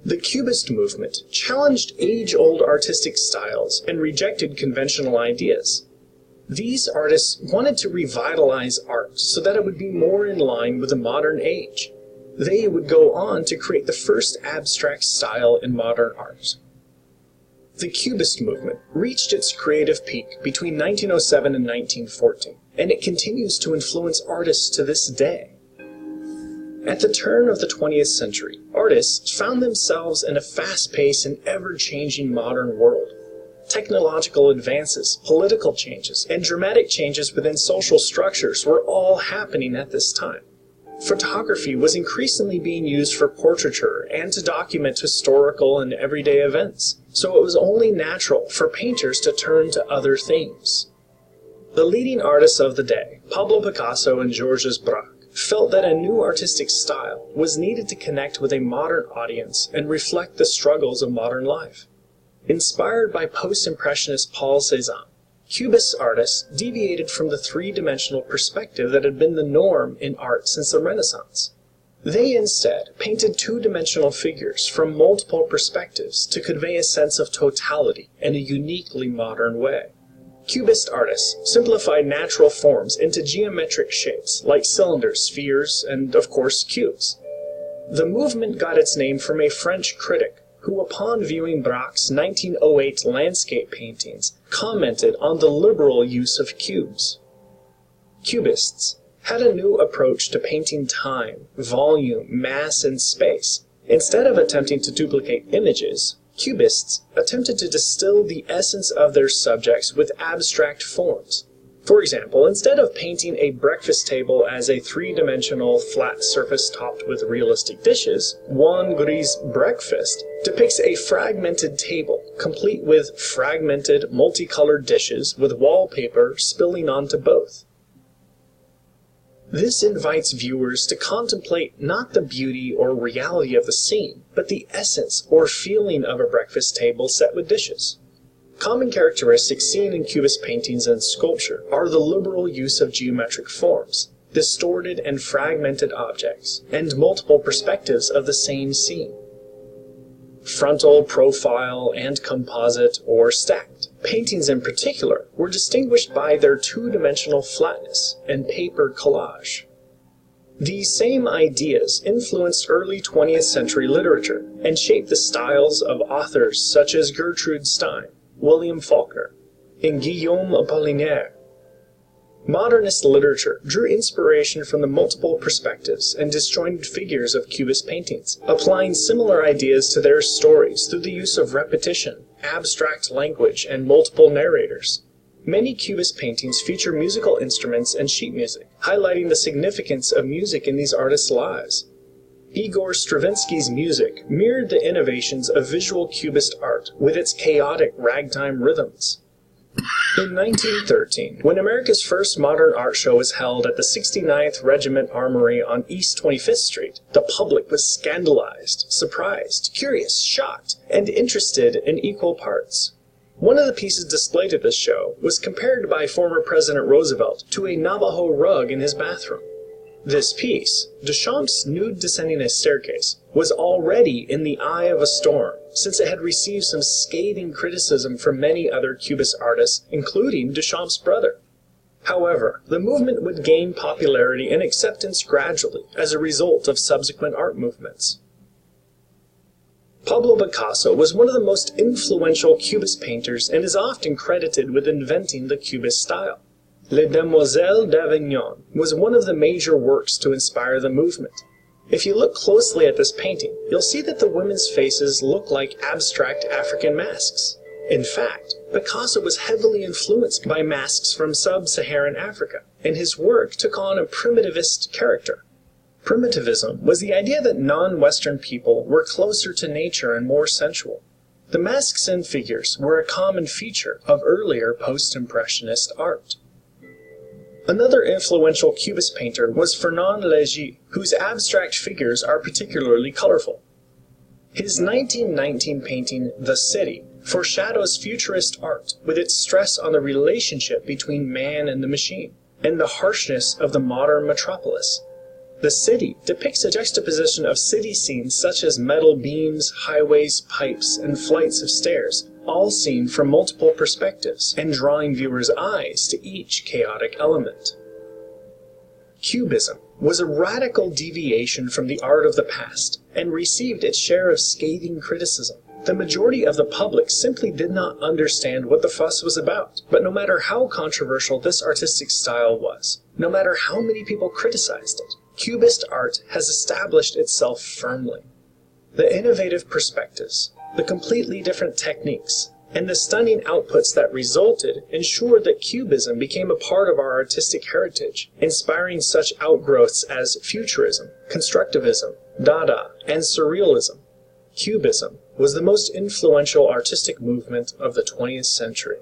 The Cubist movement challenged age-old artistic styles and rejected conventional ideas. These artists wanted to revitalize art so that it would be more in line with the modern age. They would go on to create the first abstract style in modern art. The Cubist movement reached its creative peak between 1907 and 1914, and it continues to influence artists to this day. At the turn of the 20th century, artists found themselves in a fast-paced and ever-changing modern world. Technological advances, political changes, and dramatic changes within social structures were all happening at this time. Photography was increasingly being used for portraiture and to document historical and everyday events, so it was only natural for painters to turn to other themes. The leading artists of the day, Pablo Picasso and Georges Braque, felt that a new artistic style was needed to connect with a modern audience and reflect the struggles of modern life. Inspired by post-impressionist Paul Cézanne, Cubist artists deviated from the three-dimensional perspective that had been the norm in art since the Renaissance. They instead painted two-dimensional figures from multiple perspectives to convey a sense of totality in a uniquely modern way. Cubist artists simplified natural forms into geometric shapes like cylinders, spheres, and of course cubes. The movement got its name from a French critic who, upon viewing Braque's 1908 landscape paintings, commented on the liberal use of cubes. Cubists had a new approach to painting time, volume, mass, and space. Instead of attempting to duplicate images, Cubists attempted to distill the essence of their subjects with abstract forms. For example, instead of painting a breakfast table as a three-dimensional flat surface topped with realistic dishes, Juan Gris' Breakfast depicts a fragmented table, complete with fragmented, multicolored dishes with wallpaper spilling onto both. This invites viewers to contemplate not the beauty or reality of the scene, but the essence or feeling of a breakfast table set with dishes. Common characteristics seen in Cubist paintings and sculpture are the liberal use of geometric forms, distorted and fragmented objects, and multiple perspectives of the same scene. Frontal, profile, and composite or stacked paintings in particular were distinguished by their two-dimensional flatness and paper collage. These same ideas influenced early 20th century literature and shaped the styles of authors such as Gertrude Stein, William Faulkner, and Guillaume Apollinaire. Modernist literature drew inspiration from the multiple perspectives and disjointed figures of Cubist paintings, applying similar ideas to their stories through the use of repetition, abstract language, and multiple narrators. Many Cubist paintings feature musical instruments and sheet music, highlighting the significance of music in these artists' lives. Igor Stravinsky's music mirrored the innovations of visual Cubist art with its chaotic ragtime rhythms. In 1913, when America's first modern art show was held at the 69th Regiment Armory on East 25th Street, the public was scandalized, surprised, curious, shocked, and interested in equal parts. One of the pieces displayed at this show was compared by former President Roosevelt to a Navajo rug in his bathroom. This piece, Duchamp's nude descending a staircase, was already in the eye of a storm, since it had received some scathing criticism from many other Cubist artists, including Duchamp's brother. However, the movement would gain popularity and acceptance gradually as a result of subsequent art movements. Pablo Picasso was one of the most influential Cubist painters and is often credited with inventing the Cubist style. Les Demoiselles d'Avignon was one of the major works to inspire the movement. If you look closely at this painting, you'll see that the women's faces look like abstract African masks. In fact, Picasso was heavily influenced by masks from sub-Saharan Africa, and his work took on a primitivist character. Primitivism was the idea that non-Western people were closer to nature and more sensual. The masks and figures were a common feature of earlier post-impressionist art. Another influential Cubist painter was Fernand Léger, whose abstract figures are particularly colorful. His 1919 painting, The City, foreshadows futurist art with its stress on the relationship between man and the machine, and the harshness of the modern metropolis. The City depicts a juxtaposition of city scenes such as metal beams, highways, pipes, and flights of stairs, all seen from multiple perspectives, and drawing viewers' eyes to each chaotic element. Cubism was a radical deviation from the art of the past, and received its share of scathing criticism. The majority of the public simply did not understand what the fuss was about. But no matter how controversial this artistic style was, no matter how many people criticized it, Cubist art has established itself firmly. The innovative perspectives, the completely different techniques, and the stunning outputs that resulted ensured that Cubism became a part of our artistic heritage, inspiring such outgrowths as Futurism, Constructivism, Dada, and Surrealism. Cubism was the most influential artistic movement of the 20th century.